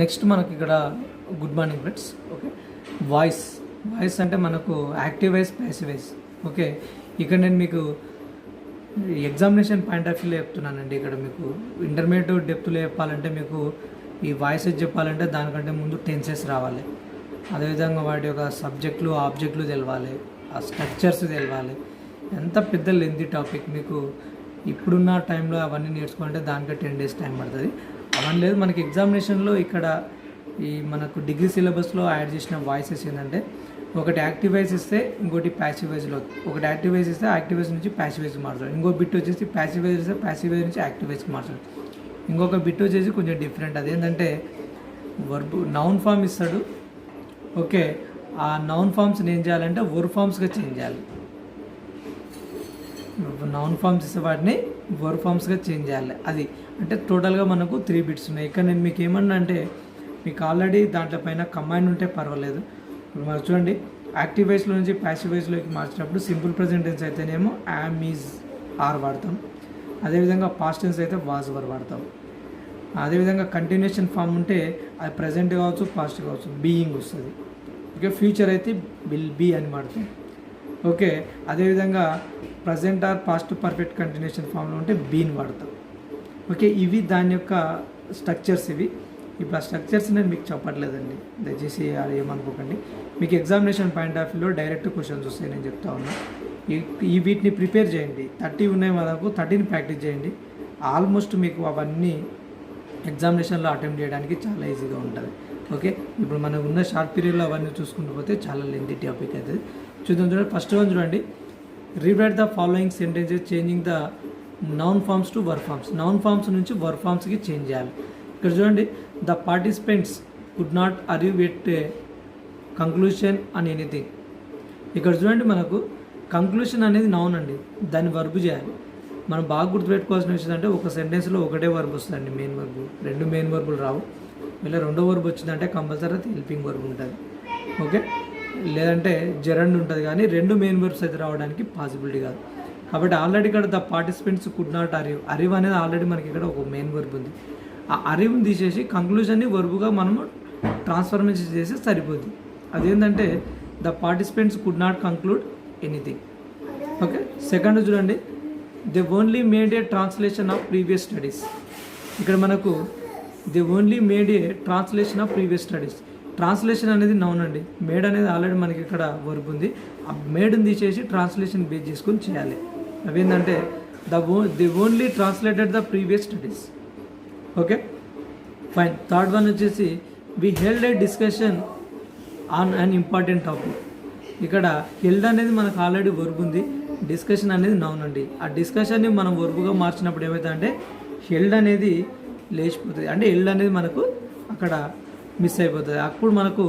Next మనకి ఇక్కడ good morning friends. Okay, voice అంటే మనకు active voice, passive voice. Okay, ఇక్కడ నేను మీకు ఎగ్జామినేషన్ పాయింట్ ఆఫ్ వ్యూలో చెప్తున్నానండి. ఇక్కడ మీకు ఇంటర్మీడియట్ డెప్త్లో చెప్పాలంటే మీకు ఈ వాయిసెస్ చెప్పాలంటే దానికంటే ముందు టెన్సెస్ రావాలి. అదేవిధంగా వాటి యొక్క సబ్జెక్టులు, ఆబ్జెక్టులు తెలవాలి, ఆ స్ట్రక్చర్స్ తెలవాలి. ఎంత పెద్ద లెంతీ టాపిక్. మీకు ఇప్పుడున్న టైంలో అవన్నీ నేర్చుకుంటే దానికి 10 days టైం పడుతుంది. అవన్నీ లేదు. మనకి ఎగ్జామినేషన్లో ఇక్కడ ఈ మనకు డిగ్రీ సిలబస్లో యాడ్ చేసిన వాయిసెస్ ఏంటంటే, ఒకటి యాక్టివ్ వాయిస్ ఇస్తే ఇంకోటి ప్యాసివ్ వాయిస్లో, ఒకటి యాక్టివ్ వాయిస్ ఇస్తే యాక్టివ్ వాయిస్ నుంచి ప్యాసివ్ వాయిస్ మారుతాడు. ఇంకో బిట్ వచ్చేసి ప్యాసివ్ వాయిస్ ఇస్తే ప్యాసివ్ వాయిస్ నుంచి యాక్టివ్ వాయిస్కి మారుతాడు. ఇంకొక బిట్ వచ్చేసి కొంచెం డిఫరెంట్. అదేంటంటే వర్బ్ నౌన్ ఫామ్ ఇస్తాడు. ఓకే, ఆ నౌన్ ఫామ్స్ని ఏం చేయాలంటే వర్బ్ ఫామ్స్గా చేంజ్ చేయాలి. నౌన్ ఫామ్స్ ఇస్తే వాటిని వర్బ్ ఫామ్స్గా చేంజ్ చేయాలి. అది అంటే టోటల్గా మనకు 3 bits ఉన్నాయి. ఇక్కడ నేను మీకు ఏమన్నా అంటే మీకు ఆల్రెడీ దాంట్లో పైన కంబైన్ ఉంటే పర్వాలేదు. ఇప్పుడు మనం చూడండి, యాక్టివ్ వాయిస్లో నుంచి ప్యాసివ్ వాయిస్లోకి మార్చినప్పుడు సింపుల్ ప్రెజెంట్ టెన్స్ అయితేనేమో యామ్, ఈజ్, ఆర్ వాడతాం. అదేవిధంగా పాస్ట్ టెన్స్ అయితే వాజ్, వర్ వాడతాం. అదేవిధంగా కంటిన్యూషన్ ఫామ్ ఉంటే అది ప్రజెంట్ కావచ్చు, పాస్ట్ కావచ్చు, బీయింగ్ వస్తుంది. ఓకే, ఫ్యూచర్ అయితే విల్ బీ అని వాడతాం. ఓకే, అదేవిధంగా present or past perfect continuation ఫామ్లో ఉంటే బీన్ వాడతాం. ఓకే, ఇవి దాని యొక్క స్ట్రక్చర్స్. ఇప్పుడు ఆ స్ట్రక్చర్స్ నేను మీకు చెప్పట్లేదండి, దయచేసి అది ఏమనుకోకండి. మీకు ఎగ్జామినేషన్ పాయింట్ ఆఫ్ వ్యూలో డైరెక్ట్ క్వశ్చన్స్ వస్తాయి, నేను చెప్తా ఉన్నా. ఈ వీటిని ప్రిపేర్ చేయండి. 30 ఉన్నాయి మనకు, 30ని ప్రాక్టీస్ చేయండి. ఆల్మోస్ట్ మీకు అవన్నీ ఎగ్జామినేషన్లో అటెంప్ట్ చేయడానికి చాలా ఈజీగా ఉంటుంది. ఓకే, ఇప్పుడు మనకు ఉన్న షార్ట్ పీరియడ్లో అవన్నీ చూసుకుంటూ పోతే చాలా లెంతీ టాపిక్ అవుతుంది. చూడండి. ఫస్ట్ వన్ చూడండి, rewrite the following sentences changing the noun forms to verb forms. Noun forms నుంచి వర్బ్ ఫార్మ్స్కి చేంజ్ చేయాలి. ఇక్కడ చూడండి, the participants could not arrive at conclusion on anything. ఇక్కడ చూడండి, మనకు కంక్లూషన్ అనేది నౌన్ అండి, దాన్ని వర్బ్ చేయాలి. మనం బాగా గుర్తుపెట్టుకోవాల్సిన విషయం అంటే ఒక సెంటెన్స్లో ఒకటే వర్బ్ వస్తుందండి, మెయిన్ వర్బ్. 2 మెయిన్ వర్బులు రావు. ఇలా రెండో వర్బ్ వచ్చిందంటే కంపల్సరీ హెల్పింగ్ వర్బ్ ఉంటుంది. ఓకే, లేదంటే జెరండ్ ఉంటుంది, కానీ 2 మెయిన్ వర్బ్స్ అయితే రావడానికి పాసిబిలిటీ కాదు. కాబట్టి ఆల్రెడీ ఇక్కడ the participants could not arrive అనేది ఆల్రెడీ మనకి ఇక్కడ ఒక మెయిన్ వర్బ్ ఉంది. ఆ అరైవ్ని తీసేసి కంక్లూజన్ని వర్బుగా మనము ట్రాన్స్ఫర్మేషన్ చేస్తే సరిపోద్ది. అదేంటంటే the participants could not conclude anything. Okay, second చూడండి, they only made a translation of previous studies. ఇక్కడ మనకు they only made a translation of previous studies. Translation అనేది నౌన్ అండి, మేడ్ అనేది ఆల్రెడీ మనకి ఇక్కడ వర్బ్ ఉంది. ఆ మేడ్ని తీసేసి ట్రాన్స్లేషన్ బేస్ చేసుకొని చేయాలి. అవేంటంటే they only translated the previous studies. Okay, fine. Third one వచ్చేసి we held a discussion on an important topic. ఇక్కడ హెల్డ్ అనేది మనకు ఆల్రెడీ వర్బ్ ఉంది, డిస్కషన్ అనేది నౌన్ అండి. ఆ డిస్కషన్ని మనం వర్బుగా మార్చినప్పుడు ఏమవుతుందంటే హెల్డ్ అనేది లేచిపోతుంది, అంటే హెల్డ్ అనేది మనకు అక్కడ మిస్ అయిపోతుంది. అప్పుడు మనకు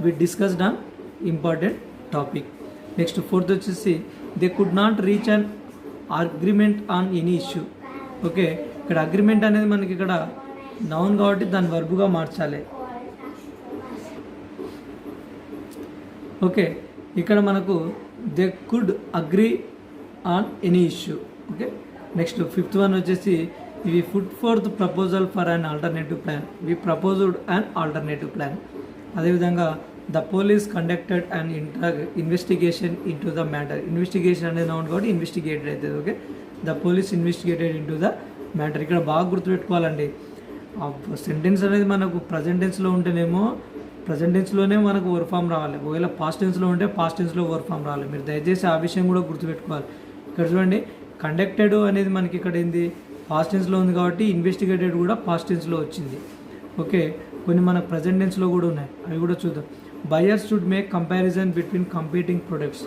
we discussed on important topic. Next fourth వచ్చేసి they could not reach an agreement on any issue. Okay, ఇక్కడ అగ్రిమెంట్ అనేది మనకి ఇక్కడ నౌన్ కాబట్టి దాన్ని వర్బుగా మార్చాలి. ఓకే, ఇక్కడ మనకు they could agree on any issue. Okay, next fifth one వచ్చేసి we put fourth proposal for an alternative plan. We proposed an alternative plan. అదేవిధంగా the police conducted and investigation in to the matter. Investigation అనేది noun కాబట్టి investigated అవుతుంది. Okay, the police investigated in to the matter. ఇక్కడ బాగా గుర్తుపెట్టుకోవాలండి, ఆ sentence అనేది మనకు present టెన్స్లో ఉంటేనేమో ప్రజెంట్ టెన్స్లోనే మనకు వర్బ్ ఫామ్ రావాలి. ఒకవేళ పాస్ట్ టెన్స్లో ఉంటే పాస్ట్ టెన్స్లో వర్బ్ ఫామ్ రావాలి. మీరు దయచేసి ఆ విషయం కూడా గుర్తుపెట్టుకోవాలి. ఇక్కడ చూడండి, కండక్టెడ్ అనేది మనకి ఇక్కడ ఏంది పాస్ట్ టెన్స్లో ఉంది కాబట్టి ఇన్వెస్టిగేటెడ్ కూడా పాస్ట్ టెన్స్లో వచ్చింది. ఓకే, కొన్ని మనకు ప్రజెంట్ టెన్స్లో కూడా ఉన్నాయి, అవి కూడా చూద్దాం. Buyers should make comparison between competing products.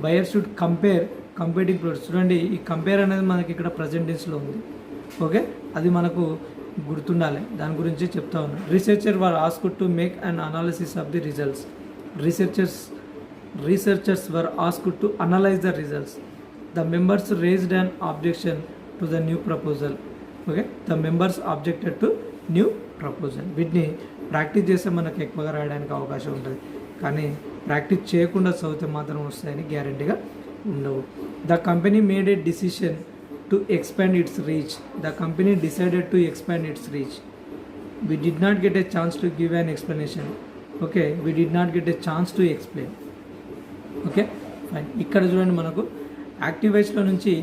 Buyers should compare competing products. చూడండి, ఈ కంపేర్ అనేది మనకి ఇక్కడ ప్రజెంట్ టెన్స్లో ఉంది. ఓకే, అది మనకు గుర్తుండాలి, దాని గురించి చెప్తా ఉన్నాను. Researcher were asked to make an analysis of the results. Researchers were asked to analyse the results. The members raised an objection to the new proposal. Okay, the members objected to new proposal. వీటిని practice చేస్తే మనకు ఎక్కువగా రాయడానికి అవకాశం ఉంటుంది, కానీ practice చేయకుండా చదివితే మాత్రం వస్తాయని గ్యారంటీగా ఉండవు. The company made A decision to expand its reach. The company decided to expand its reach. we did not get a chance to give an explanation. Okay, we did not get a chance to explain. Okay fine. ఇక్కడ చూడండి మనకు active వాయిస్లో నుంచి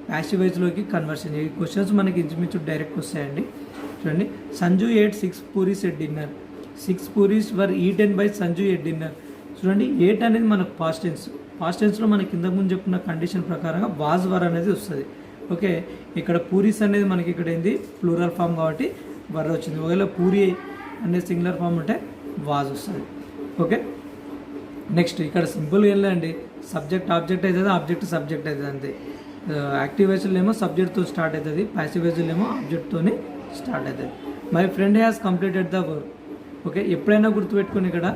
passive వాయిస్లోకి conversion. ఈ questions మనకి ఇంచుమించు direct వస్తాయండి. చూడండి, Sanju eight 6 puris at dinner. 6 puris were eaten by Sanju at dinner. చూడండి, 8 అనేది మనకు పాస్ట్ టెన్స్. పాస్ట్ టెన్స్లో మనకి ఇంతకు ముందు చెప్పుకున్న కండిషన్ ప్రకారంగా వాజ్ వర్ అనేది వస్తుంది. ఓకే, ఇక్కడ పూరీస్ అనేది మనకి ఇక్కడ ఏంది ప్లూరల్ ఫామ్ కాబట్టి వర్ వచ్చింది. ఒకవేళ పూరి అనేది సింగులర్ ఫామ్ ఉంటే వాజ్ వస్తుంది. ఓకే, నెక్స్ట్ ఇక్కడ సింపుల్గా వెళ్ళండి, సబ్జెక్ట్ ఆబ్జెక్ట్ అవుతుంది, ఆబ్జెక్ట్ సబ్జెక్ట్ అవుతుంది అంతే. యాక్టివ్ వాయిస్లో ఏమో సబ్జెక్ట్తో స్టార్ట్ అవుతుంది, ప్యాసివ్ వాయిస్లో ఏమో ఆబ్జెక్ట్తోనే స్టార్ట్ అవుతుంది. My friend has completed the work. Okay, ఎప్పుడైనా గుర్తుపెట్టుకుని ఇక్కడ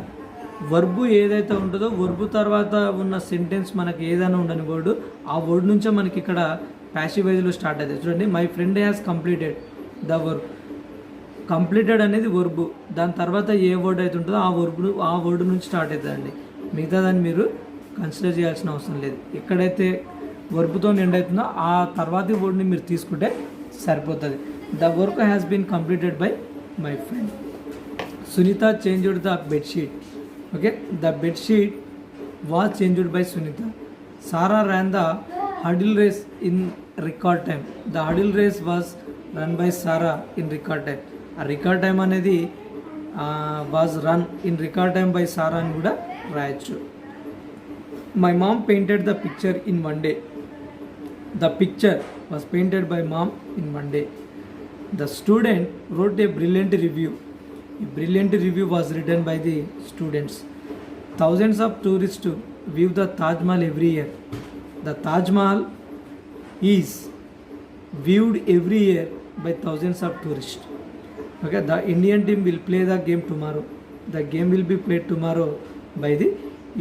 వర్బు ఏదైతే ఉంటుందో వర్బు తర్వాత ఉన్న సెంటెన్స్ మనకి ఏదైనా ఉండని వర్డ్, ఆ వర్డ్ నుంచే మనకి ఇక్కడ ప్యాసివ్ వాయిస్లో స్టార్ట్ అవుతుంది. చూడండి, my friend has completed the work. Completed అనేది వర్బు, దాని తర్వాత ఏ వర్డ్ అయితే ఉంటుందో ఆ వర్డ్ నుంచి స్టార్ట్ అవుతుందండి. మిగతా దాన్ని మీరు కన్సిడర్ చేయాల్సిన అవసరం లేదు. ఎక్కడైతే వర్బుతో ఎండ్ అవుతుందో ఆ తర్వాతి వర్డ్ని మీరు తీసుకుంటే సరిపోతుంది. The work has been completed by my friend. Sunita changed the bedsheet. Okay, the bedsheet was changed by Sunita. Sara ran the hurdle race in record time. The hurdle race was run by Sarah in record time. ఆ record time అనేది was run in record time by Sara అని కూడా రాయొచ్చు. My mom painted the picture in 1 day. The picture was painted by mom in 1 day. The student wrote a brilliant review. A brilliant review was written by the students. Thousands of tourists view the Taj Mahal every year. The Taj Mahal is viewed every year by thousands of tourists. Okay, the Indian team will play the game tomorrow. The game will be played tomorrow by the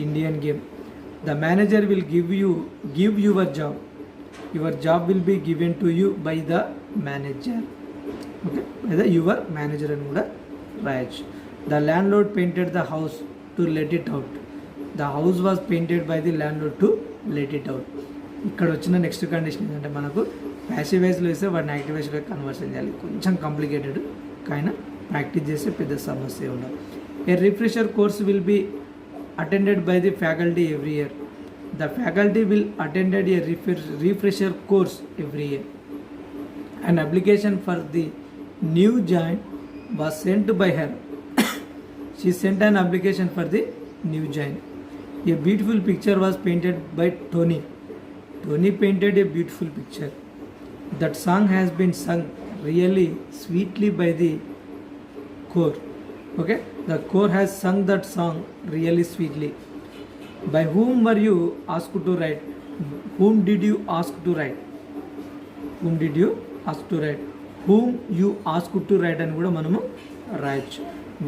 Indian game. The manager will give your job. Your job will be given to you by the manager. Okay, by the your manager and kuda rayach. The landlord painted the house to let it out. The house was painted by the landlord to let it out. ఇక్కడ వచ్చిన next condition ఏంటంటే మనకు passive వాయిస్లో వేస్తే వాడిని active వాయిస్లో conversion చేయాలి. కొంచెం కాంప్లికేటెడ్, కానీ ప్రాక్టీస్ చేస్తే పెద్ద సమస్య ఉండదు. A refresher course will be attended by the faculty every year. The faculty will attended a refresher course every year. An application for the new join was sent by her. She sent an application for the new join. A beautiful picture was painted by Tony. Tony painted a beautiful picture. That song has been sung really sweetly by the choir. Okay, the choir has sung that song really sweetly. By whom were you asked to write? Whom did you ask to write? Whom did you ask to write? Whom you asked to write అని కూడా మనము రాయొచ్చు.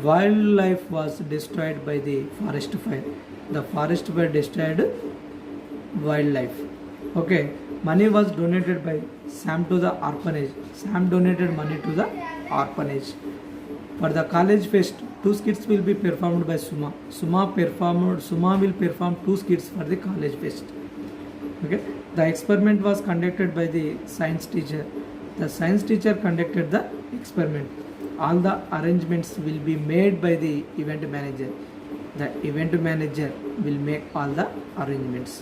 Wild life was destroyed by the forest fire. The forest fire destroyed wild life. Okay, money was donated by Sam to the orphanage. Sam donated money to the orphanage. For the college fest, 2 skits will be performed by Suma. Suma will perform 2 skits for the college fest. Okay, the experiment was conducted by the science teacher. The science teacher conducted the experiment. All the arrangements will be made by the event manager. The event manager will make all the arrangements.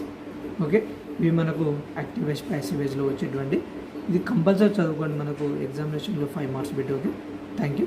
Okay, ఇవి మనకు active voice passive వాయిస్లో వచ్చేటువంటి, ఇది compulsory చదువుకోండి. మనకు ఎగ్జామినేషన్లో 5 marks పెట్టి. Okay, thank you.